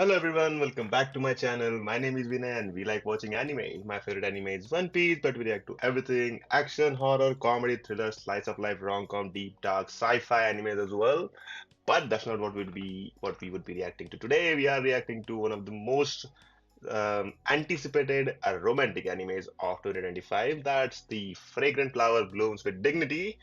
Hello everyone, welcome back to my channel. My name is Vinay and we like watching anime. My favorite anime is One Piece, but we react to everything. Action, horror, comedy, thriller, slice of life, rom-com, deep, dark, sci-fi animes as well. But that's not what we would be reacting to today. We are reacting to one of the most anticipated romantic animes of 2025. That's the Fragrant Flower Blooms with Dignity.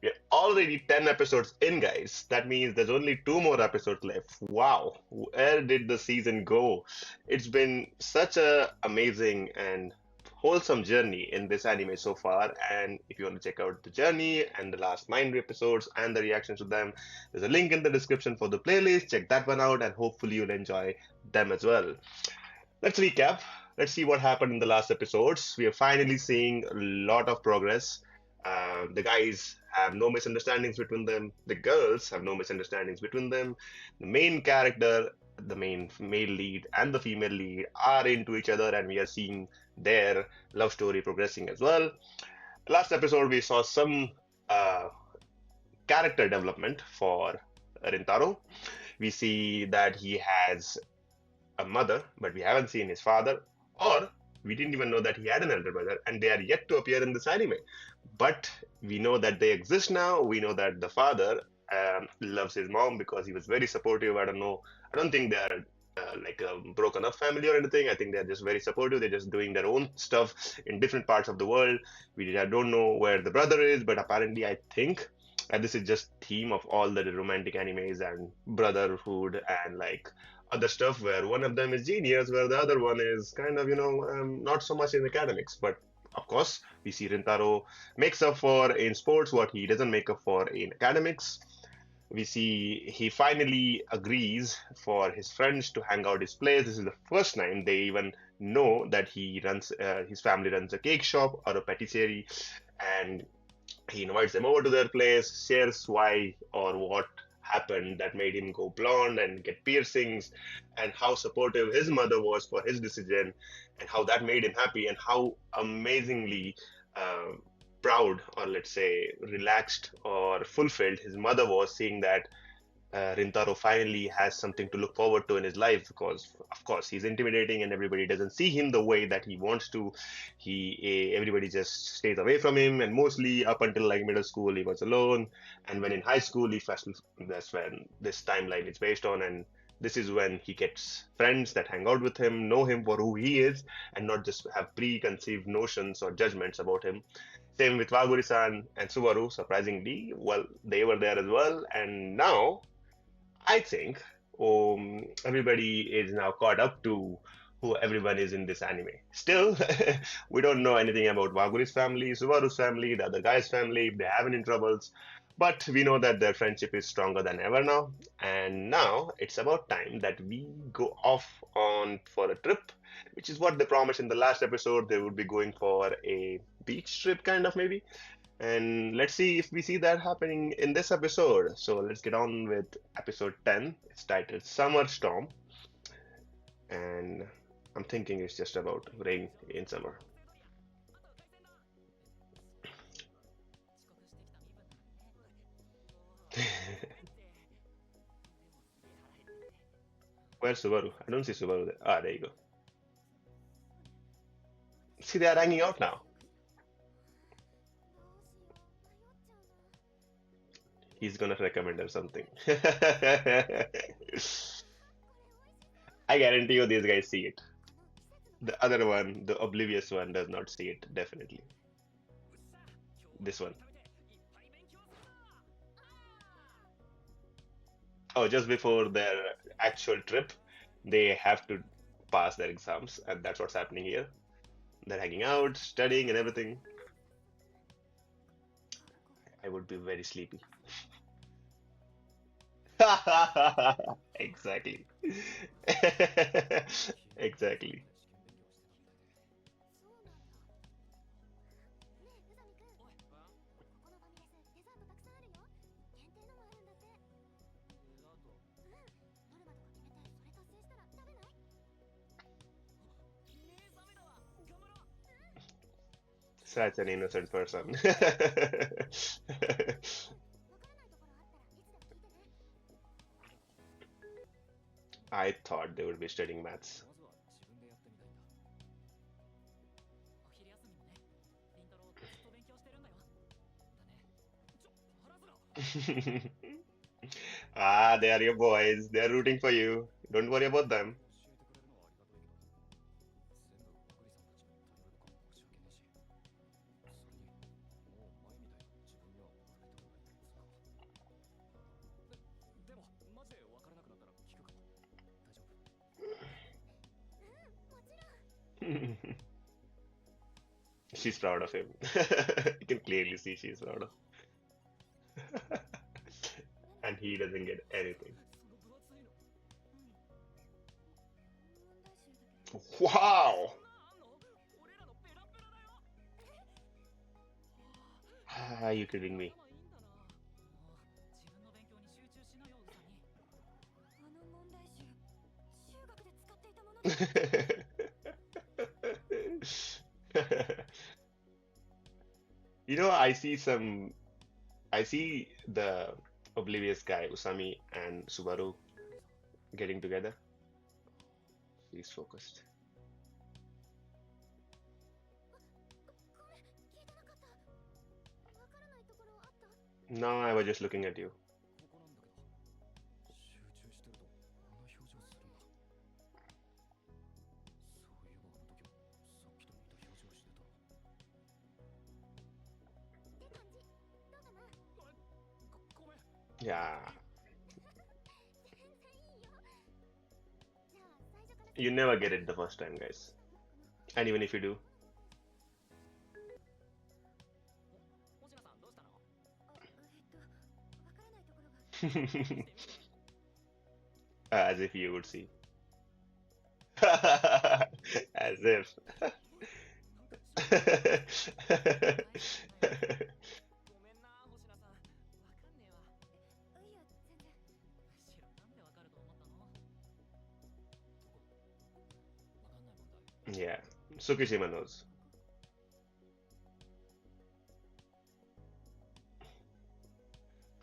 We're already 10 episodes in, guys. That means there's only two more episodes left. Wow, where did the season go? It's been such a amazing and wholesome journey in this anime so far. And if you want to check out the journey and the last 9 episodes and the reactions to them, there's a link in the description for the playlist. Check that one out, and hopefully you'll enjoy them as well. Let's recap. Let's see what happened in the last episodes. We are finally seeing a lot of progress. The guys have no misunderstandings between them. The girls have no misunderstandings between them. The main character, the main male lead, and the female lead are into each other, and we are seeing their love story progressing as well. Last episode, we saw some uh, character development for Rintaro. We see that he has a mother, but we haven't seen his father, or we didn't even know that he had an elder brother, and they are yet to appear in this anime. But we know that they exist now. We know that the father loves his mom because he was very supportive. I don't know. I don't think they are like a broken up family or anything. I think they're just very supportive. They're just doing their own stuff in different parts of the world. I don't know where the brother is, but apparently I think and this is just theme of all the romantic animes and brotherhood and like other stuff where one of them is genius, where the other one is kind of, not so much in academics. But of course, we see Rintaro makes up for in sports what he doesn't make up for in academics. We see he finally agrees for his friends to hang out his place. This is the first time they even know that his family runs a cake shop or a patisserie, and he invites them over to their place, shares why or what happened that made him go blonde and get piercings, and how supportive his mother was for his decision, and how that made him happy, and how amazingly uh, proud, or let's say relaxed or fulfilled his mother was seeing that Rintaro finally has something to look forward to in his life because, of course, he's intimidating and everybody doesn't see him the way that he wants to. Everybody just stays away from him, and mostly up until like middle school, he was alone. And when in high school, that's when this timeline is based on, and this is when he gets friends that hang out with him, know him for who he is, and not just have preconceived notions or judgments about him. Same with Waguri-san and Subaru, surprisingly. Well, they were there as well, and now I think everybody is now caught up to who everyone is in this anime. Still, we don't know anything about Waguri's family, Subaru's family, the other guy's family, if they have any troubles. But we know that their friendship is stronger than ever now. And now it's about time that we go off on for a trip, which is what they promised in the last episode. They would be going for a beach trip, kind of maybe. And let's see if we see that happening in this episode. So let's get on with episode 10. It's titled Summer Storm. And I'm thinking it's just about rain in summer. Where's Subaru? I don't see Subaru there. Ah, there you go. See, they are hanging out now. He's gonna recommend her something. I guarantee you these guys see it. The other one, the oblivious one, does not see it, definitely. This one. Oh, just before their actual trip, they have to pass their exams, and that's what's happening here. They're hanging out, studying, and everything. I would be very sleepy. Exactly. Exactly. Such an innocent person. I thought they would be studying maths. Ah, they are your boys. They are rooting for you. Don't worry about them. She's proud of him. You can clearly see she's proud of and he doesn't get anything. Wow! Are you kidding me? You know, I see the oblivious guy, Usami and Subaru getting together. He's focused. No, I was just looking at you. Yeah, you never get it the first time, guys. And even if you do, as if you would see. As if. Yeah, Tsukishima knows.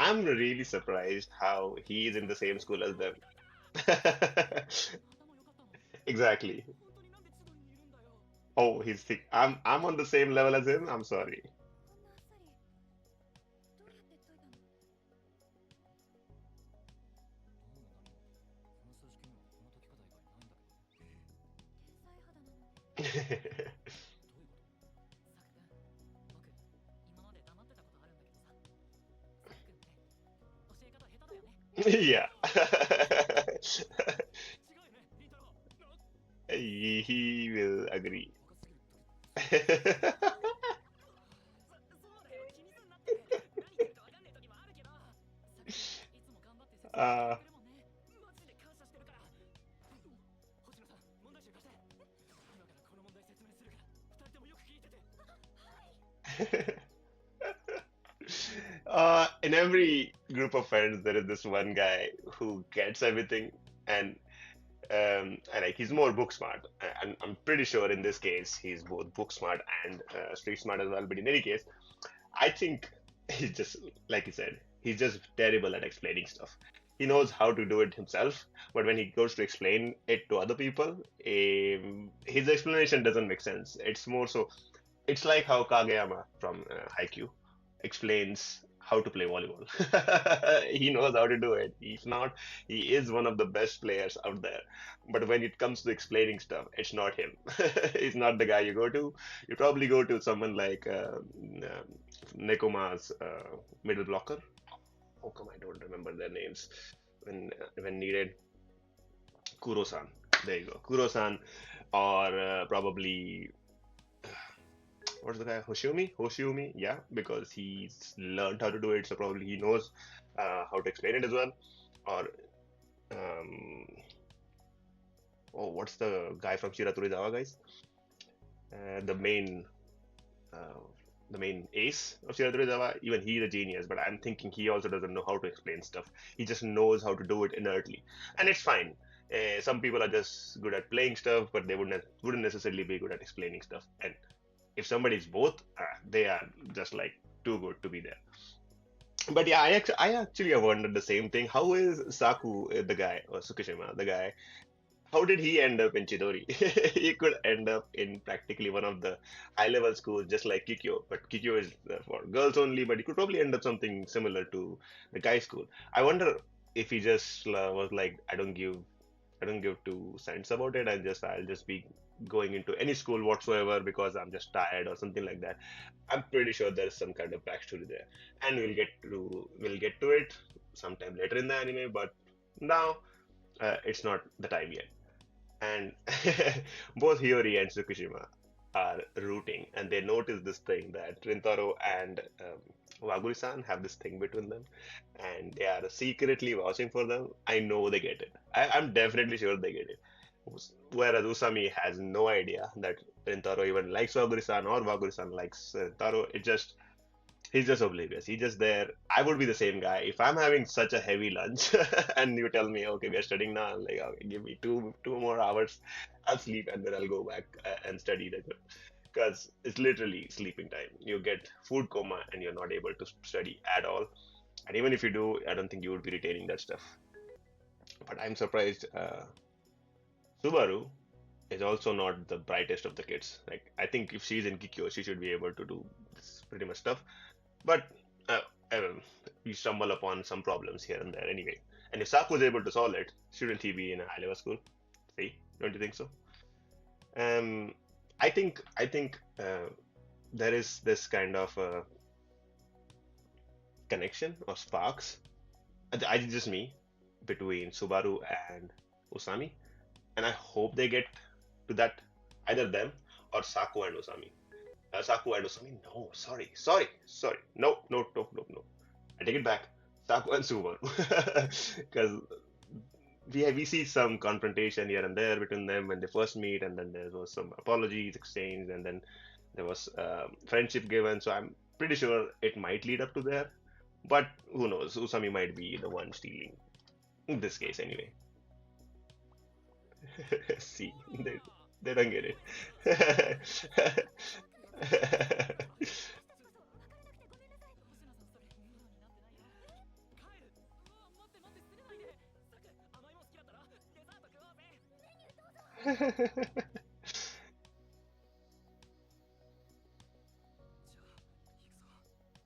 I'm really surprised how he is in the same school as them. Exactly. Oh, he's thick. I'm on the same level as him. I'm sorry. Yeah. He will agree. uh, in every group of friends, there is this one guy who gets everything, and and like he's more book smart. I'm pretty sure in this case he's both book smart and street smart as well. But in any case, I think he's just like you said, he's just terrible at explaining stuff. He knows how to do it himself, but when he goes to explain it to other people, his explanation doesn't make sense. It's more so it's like how Kageyama from Haikyuu explains how to play volleyball. He knows how to do it. If not, he is one of the best players out there. But when it comes to explaining stuff, it's not him. He's not the guy you go to. You probably go to someone like Nekoma's middle blocker. How come I don't remember their names when needed? Kuro-san. There you go. Kuro-san, or probably what's the guy? Hoshimi, yeah, because he's learned how to do it, so probably he knows how to explain it as well. Or um, oh, what's the guy from Shiratorizawa, guys? The main, uh, the main ace of Shiratorizawa. Even he's a genius, but I'm thinking he also doesn't know how to explain stuff. He just knows how to do it inertly, and it's fine. Some people are just good at playing stuff, but they wouldn't necessarily be good at explaining stuff. And if somebody's both, they are just like too good to be there. But yeah, I actually have wondered the same thing. How is Saku, the guy, or Tsukishima, the guy? How did he end up in Chidori? He could end up in practically one of the high-level schools, just like Kikyo. But Kikyo is for girls only. But he could probably end up something similar to the guy school. I wonder if he just was like, I don't give 2 cents about it. I'll just be going into any school whatsoever because I'm just tired or something like that. I'm pretty sure there's some kind of backstory there, and we'll get to it sometime later in the anime. But now it's not the time yet. And both Hiyori and Tsukishima are rooting, and they notice this thing that Rintaro and Waguri-san have this thing between them, and they are secretly vouching for them. I know they get it. I'm definitely sure they get it. Whereas Usami has no idea that Rintaro even likes Waguri-san or Waguri-san likes Rintaro. He's just oblivious. He's just there. I would be the same guy. If I'm having such a heavy lunch and you tell me, okay, we are studying now, I'm like, okay, give me two more hours. I'll sleep and then I'll go back and study the because it's literally sleeping time. You get food coma and you're not able to study at all. And even if you do, I don't think you would be retaining that stuff. But I'm surprised Subaru is also not the brightest of the kids. Like I think if she's in Kikyo, she should be able to do this pretty much stuff. But uh, um, we stumble upon some problems here and there anyway. And if Sak was able to solve it, shouldn't he be in a high level school? See, don't you think so? Um, I think there is this kind of connection or sparks. It's just me between Subaru and Usami, and I hope they get to that either them or Saku and Usami. Saku and Usami, no, sorry, no, no, no, no, no. I take it back. Saku and Subaru, because we see some confrontation here and there between them when they first meet, and then there was some apologies exchanged, and then there was friendship given. So I'm pretty sure it might lead up to there, but who knows? Usami might be the one stealing in this case anyway. See, they don't get it.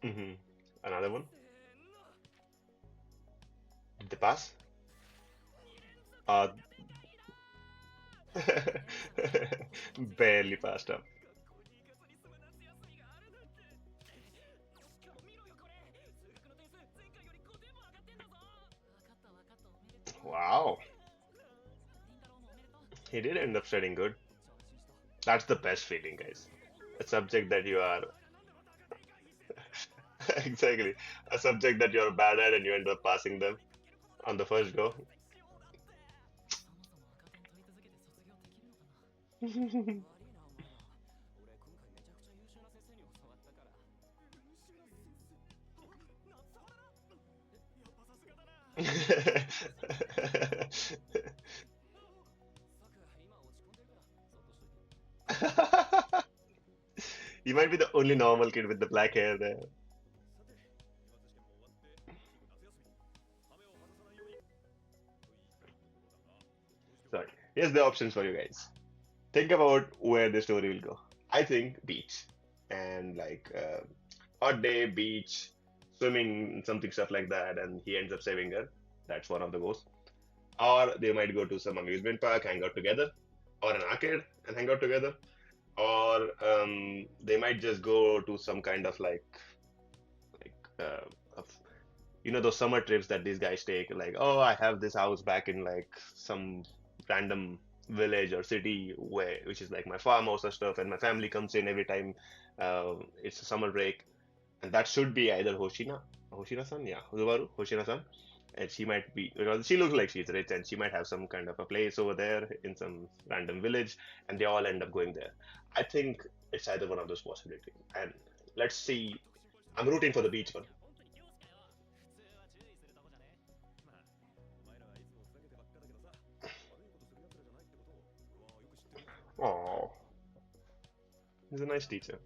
hmm Another one? Did they pass? Uh, barely passed up. Wow, he did end up studying good. That's the best feeling, guys. A subject that you are exactly a subject that you're bad at and you end up passing them on the first go. You might be the only normal kid with the black hair there. Sorry. Here's the options for you guys. Think about where the story will go. I think beach and like hot day, beach, swimming, something stuff like that, and he ends up saving her. That's one of the goals. Or they might go to some amusement park, hang out together, or an arcade and hang out together. Or they might just go to some kind of like of, those summer trips that these guys take. Like, oh, I have this house back in like some random village or city where which is like my farmhouse or stuff, and my family comes in every time it's a summer break, and that should be either Hoshina-san, yeah, Huzawaru, Hoshina-san, and she might be because she looks like she's rich, and she might have some kind of a place over there in some random village, and they all end up going there. I think it's either one of those possibilities, and let's see. I'm rooting for the beach one. Oh, he's a nice teacher.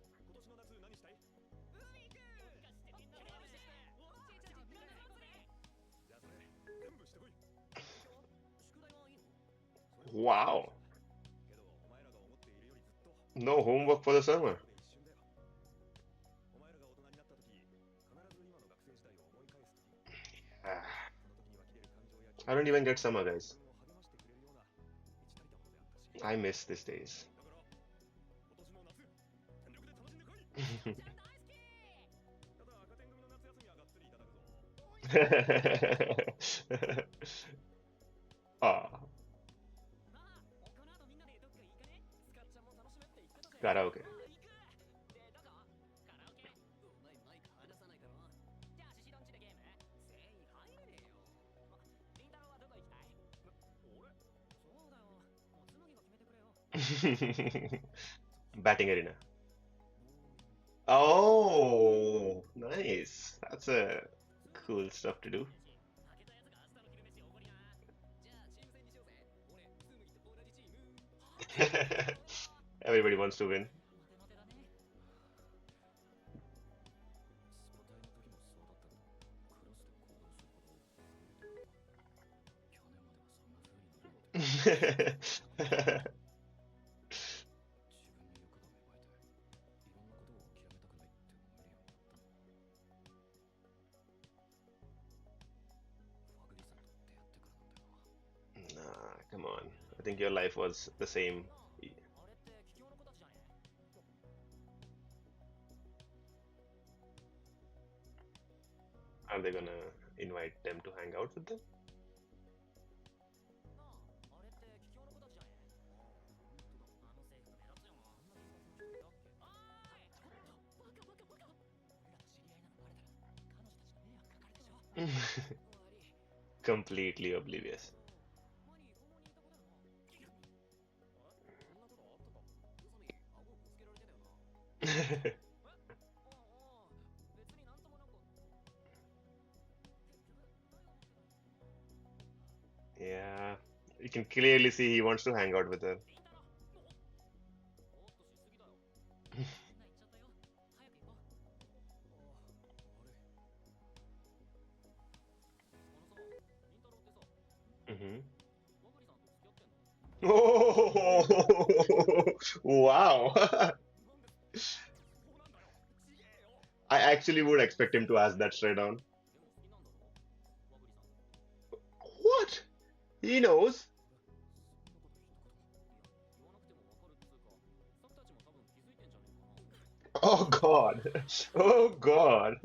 Wow. No homework for the summer. Ah, I don't even get summer, guys. I miss these days. Ah, karaoke. Batting arena. Oh, nice. That's a cool stuff to do. Everybody wants to win. Nah, come on. I think your life was the same. Are they gonna invite them to hang out with them? Completely oblivious. Yeah, you can clearly see he wants to hang out with her. Hmm. Oh, wow. I actually would expect him to ask that straight on. What? He knows. Oh God. Oh God.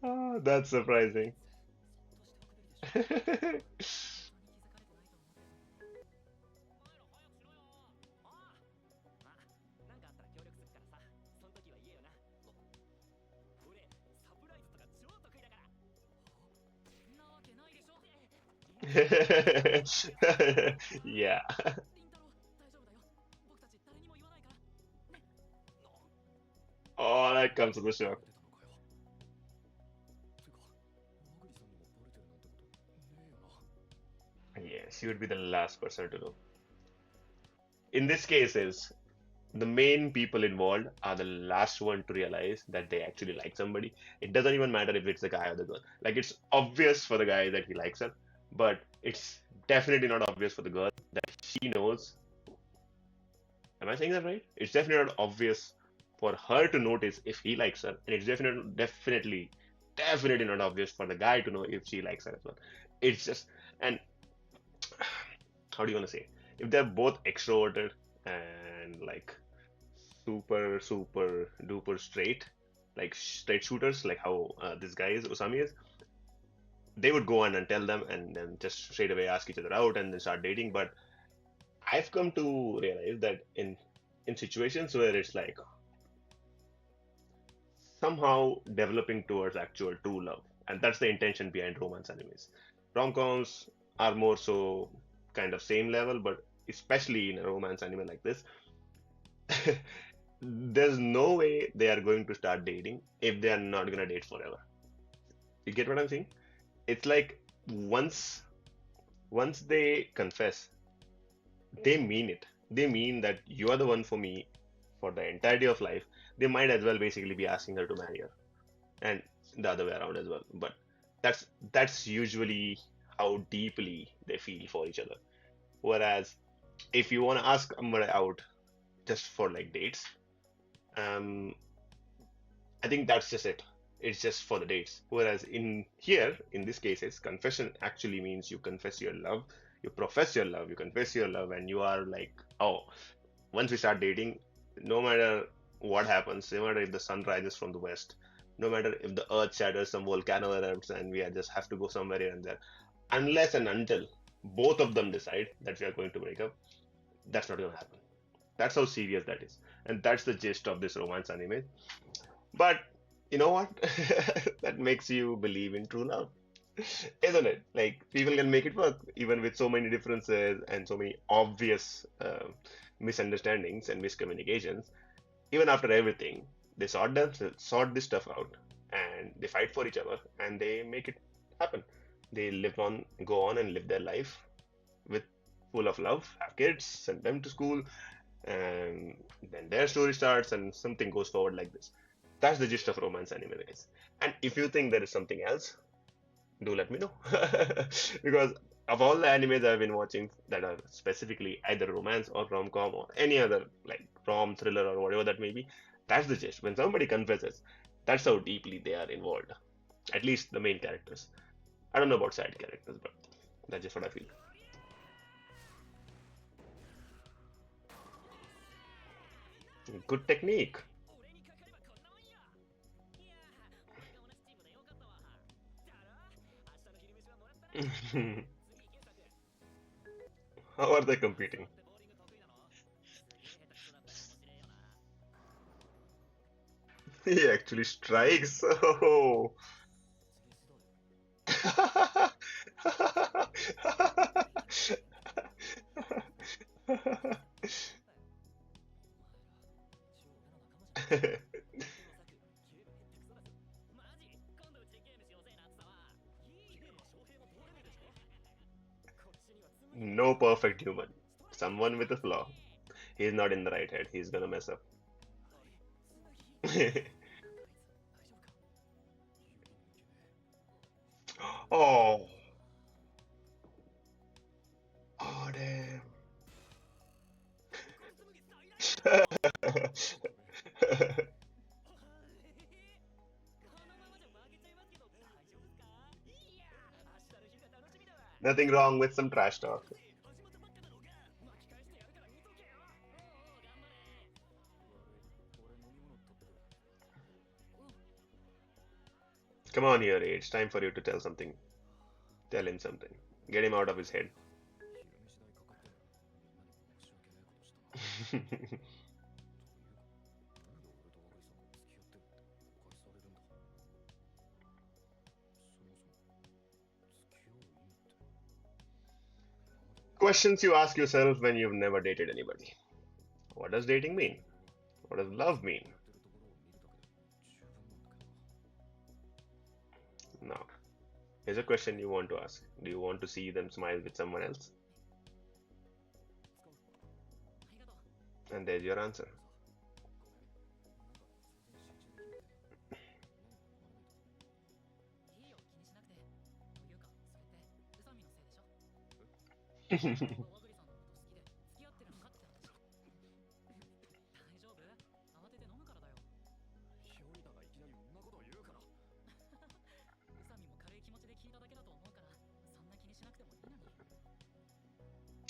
Oh, that's surprising. Yeah. Oh, that comes with a shock. Yeah, she would be the last person to know. In this case, is the main people involved are the last one to realize that they actually like somebody. It doesn't even matter if it's the guy or the girl. Like it's obvious for the guy that he likes her, but it's definitely not obvious for the girl that she knows. Am I saying that right? It's definitely not obvious for her to notice if he likes her, and it's definitely not obvious for the guy to know if she likes her as well. It's just, and how do you want to say? If they're both extroverted and like super duper straight, like straight shooters, like how this guy is, Usami is, they would go on and tell them and then just straight away ask each other out and then start dating. But I've come to realize that in situations where it's like somehow developing towards actual true love, and that's the intention behind romance animes. Rom-coms are more so kind of same level, but especially in a romance anime like this, there's no way they are going to start dating if they are not gonna date forever. You get what I'm saying? It's like once they confess, they mean it. They mean that you are the one for me for the entirety of life. They might as well basically be asking her to marry her, and the other way around as well. But That's that's usually how deeply they feel for each other. Whereas if you want to ask somebody out just for like dates, um, I think that's just it. It's just for the dates. Whereas in here, in this case, it's confession actually means you confess your love, you profess your love, you confess your love, and you are like, oh, once we start dating, no matter what happens, no matter if the sun rises from the west, no matter if the earth shatters, some volcano erupts, and we are just have to go somewhere here and there, unless and until both of them decide that we are going to break up, that's not going to happen. That's how serious that is. And that's the gist of this romance anime. But you know what? That makes you believe in true love, isn't it? Like people can make it work even with so many differences and so many obvious misunderstandings and miscommunications. Even after everything, they sort this stuff out, and they fight for each other, and they make it happen. They live on, go on, and live their life with full of love, have kids, send them to school, and then their story starts, and something goes forward like this. That's the gist of romance anime, guys. And if you think there is something else, do let me know. Because of all the animes I've been watching that are specifically either romance or rom-com or any other like rom thriller or whatever that may be, that's the gist. When somebody confesses, that's how deeply they are involved. At least the main characters. I don't know about side characters, but that's just what I feel. Good technique. How are they competing? He actually strikes. Oh. No perfect human. Someone with a flaw. He's not in the right head. He's gonna mess up. Oh. Oh, damn. Nothing wrong with some trash talk. Come on here, it's time for you to tell something. Tell him something. Get him out of his head. Questions you ask yourself when you've never dated anybody. What does dating mean? What does love mean? Now, here's a question you want to ask. Do you want to see them smile with someone else? And there's your answer.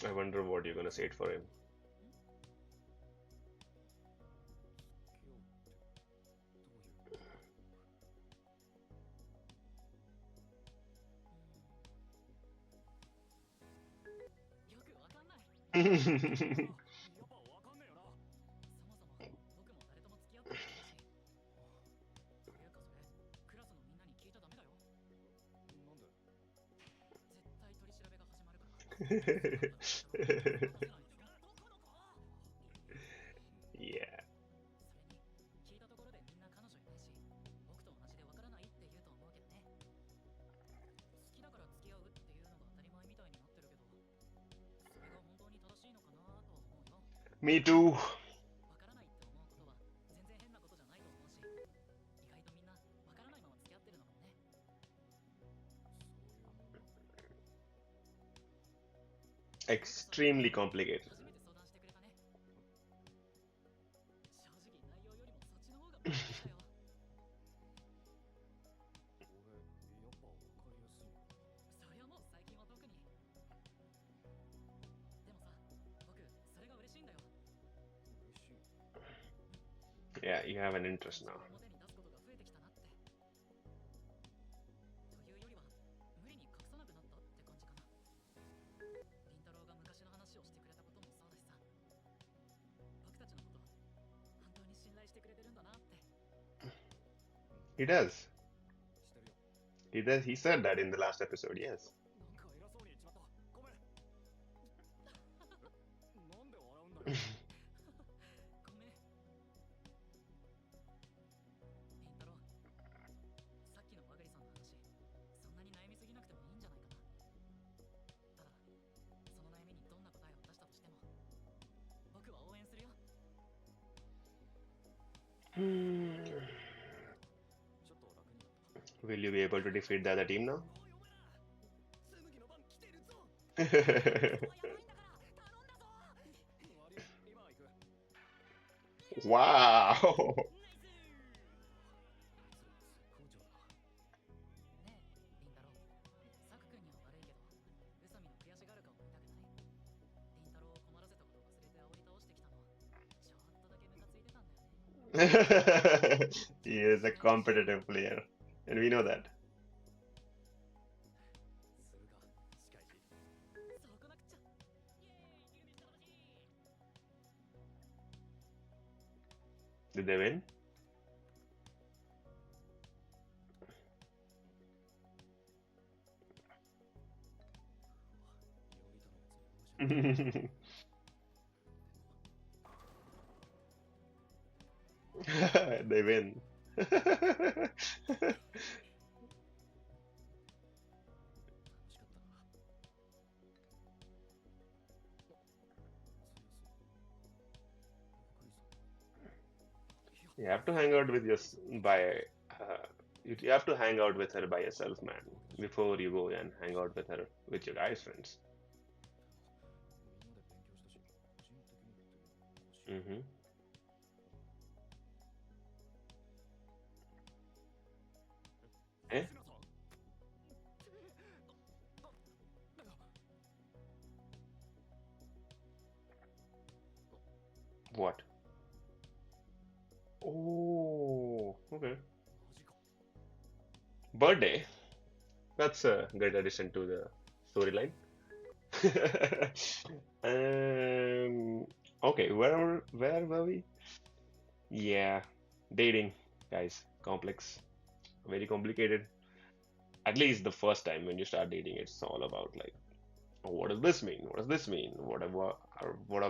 I wonder what you're gonna say it for him. Yeah. Me too. Extremely complicated. Yeah, you have an interest now. He does. He does. He said that in the last episode. Yes. Hmm. Will you be able to defeat the other team now? Wow. He is a competitive player, and we know that. Did they win? They win. You have to hang out with your by you have to hang out with her by yourself, man, before you go and hang out with her with your guys friends. Hmm. Eh? What? Oh, okay. Birthday. That's a good addition to the storyline. Um, okay, where were we? Yeah, dating, guys, complex, very complicated. At least the first time when you start dating, it's all about like, oh, what does this mean? What does this mean? What are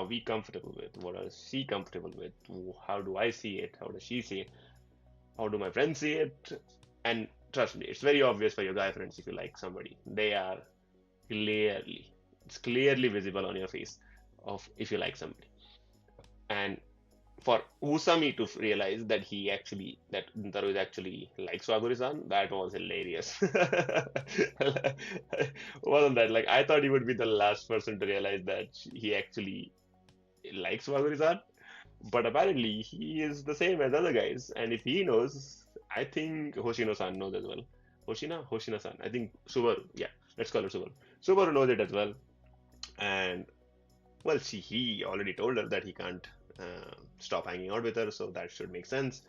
we comfortable with? What is she comfortable with? How do I see it? How does she see it? How do my friends see it? And trust me, it's very obvious for your guy friends if you like somebody. They are clearly, it's clearly visible on your face of if you like somebody. And for Usami to realize that that Ntaru actually likes Waguri-san, that was hilarious. Wasn't that like I thought he would be the last person to realize that he actually likes Waguri-san, but apparently he is the same as other guys, and if he knows, I think Hoshino-san knows as well. Hoshina-san. I think Subaru. Yeah, let's call her Subaru. Subaru knows it as well, and well, he already told her that he can't stop hanging out with her, so that should make sense.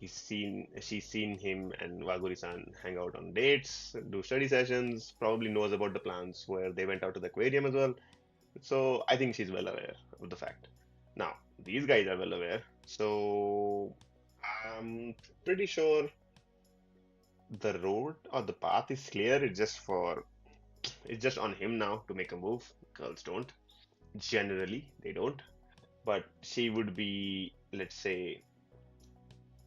She's seen him and Waguri-san hang out on dates, do study sessions, probably knows about the plans where they went out to the aquarium as well. So I think she's well aware of the fact. Now, these guys are well aware, so I'm pretty sure the road or the path is clear. It's just on him now to make a move. Girls don't. Generally, they don't. But she would be, let's say,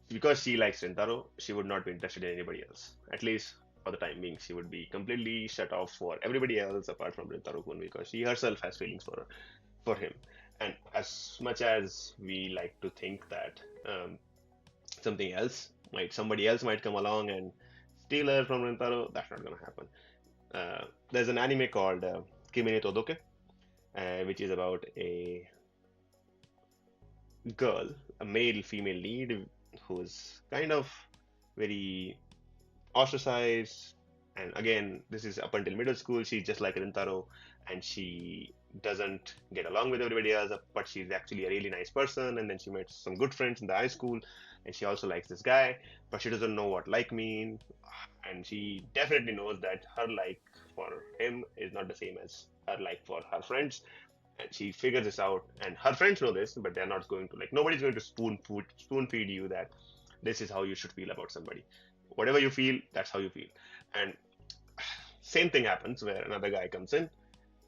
because she likes Rintaro, she would not be interested in anybody else. At least for the time being, she would be completely shut off for everybody else apart from Rintaro-kun because she herself has feelings for him. And as much as we like to think that somebody else might come along and steal her from Rintaro, that's not gonna happen. There's an anime called Kimi ni Todoke, which is about a girl, a male female lead who's kind of very ostracized. And again, this is up until middle school. She's just like Rintaro, and she doesn't get along with everybody else, but she's actually a really nice person. And then she met some good friends in the high school, and she also likes this guy, but she doesn't know what like mean. And she definitely knows that her like for him is not the same as her like for her friends. And she figures this out, and her friends know this, but they're not going to like nobody's going to spoon feed you that this is how you should feel about somebody. Whatever you feel, that's how you feel. And same thing happens where another guy comes in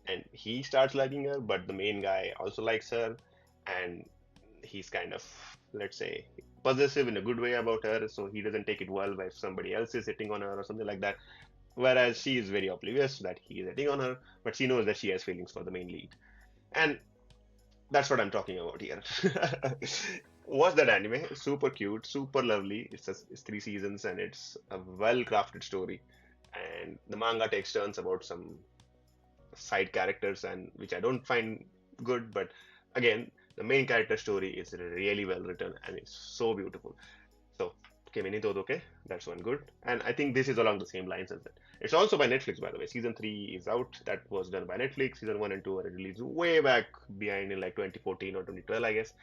and he starts liking her, but the main guy also likes her, and he's kind of, let's say, possessive in a good way about her, so he doesn't take it well if somebody else is hitting on her or something like that. Whereas she is very oblivious that he is hitting on her, but she knows that she has feelings for the main lead. And that's what I'm talking about here. Watch that anime. Super cute, super lovely. It's 3 seasons and it's a well crafted story. And the manga takes turns about some side characters and which I don't find good, but again, the main character story is really well written and it's so beautiful. So, Kimi ni Todoke, that's one good. And I think this is along the same lines as that. It's also by Netflix, by the way. Season 3 is out. That was done by Netflix. Season 1 and 2 were released way back behind in like 2014 or 2012, I guess.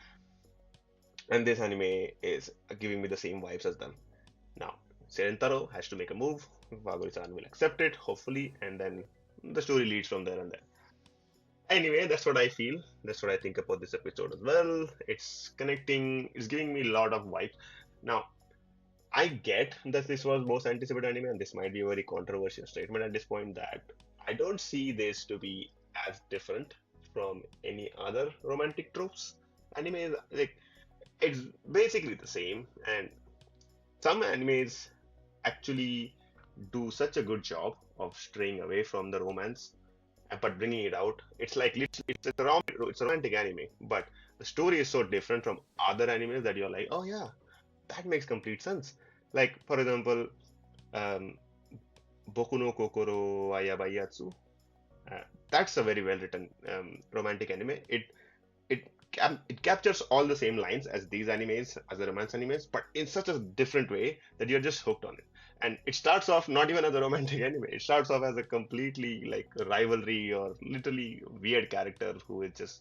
And this anime is giving me the same vibes as them. Now, Serentaro has to make a move. Wagori-san will accept it, hopefully, and then the story leads from there and there. Anyway, that's what I feel. That's what I think about this episode as well. It's connecting, it's giving me a lot of vibes. Now, I get that this was most anticipated anime, and this might be a very controversial statement at this point that I don't see this to be as different from any other romantic tropes. Anime is like it's basically the same, and some animes actually do such a good job of straying away from the romance but bringing it out. It's like literally, it's a romantic anime, but the story is so different from other animes that you're like, oh yeah, that makes complete sense. Like for example, um, Boku no Kokoro wa Yabai Yatsu. That's a very well written romantic anime. It captures all the same lines as these animes, as the romance animes, but in such a different way that you're just hooked on it. And it starts off not even as a romantic anime. It starts off as a completely like rivalry or literally weird character who is just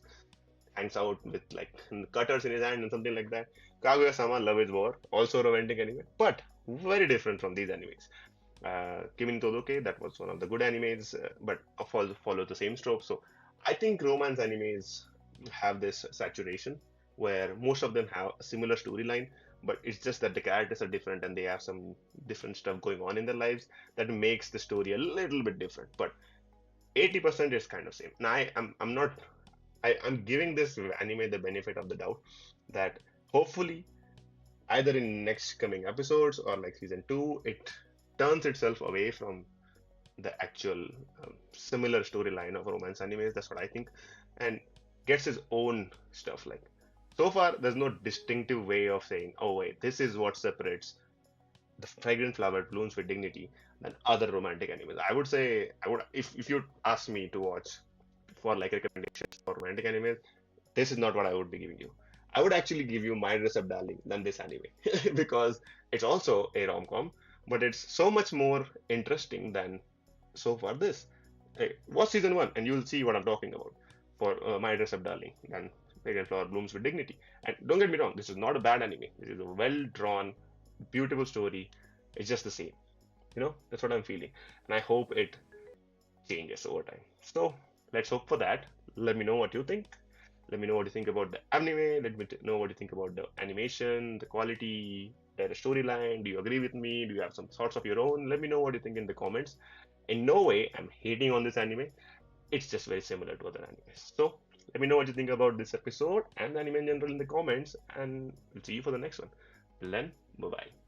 hangs out with like cutters in his hand and something like that. Kaguya-sama Love is War, also romantic anime, but very different from these animes. Kimi ni Todoke, that was one of the good animes, but follows the same stroke. So I think romance animes have this saturation where most of them have a similar storyline, but it's just that the characters are different and they have some different stuff going on in their lives that makes the story a little bit different. But 80% is kind of same. Now I'm not I'm giving this anime the benefit of the doubt that hopefully either in next coming episodes or like season 2 it turns itself away from the actual similar storyline of romance animes. That's what I think, and gets his own stuff. Like so far, there's no distinctive way of saying, "Oh wait, this is what separates the fragrant flower blooms with dignity than other romantic animes." I would say I would if you ask me to watch for like recommendations for romantic animes, this is not what I would be giving you. I would actually give you My Dress Up Darling than this anime because it's also a rom-com, but it's so much more interesting than so far this. Hey, watch season 1 and you'll see what I'm talking about for My Dress Up Darling and Fragrant Flower Blooms with Dignity. And don't get me wrong, this is not a bad anime. This is a well drawn, beautiful story. It's just the same. That's what I'm feeling. And I hope it changes over time. So let's hope for that. Let me know what you think. Let me know what you think about the anime. Let me know what you think about the animation, the quality, the storyline. Do you agree with me? Do you have some thoughts of your own? Let me know what you think in the comments. In no way I'm hating on this anime. It's just very similar to other animes. So let me know what you think about this episode and anime in general in the comments, and we'll see you for the next one. Till then, bye bye.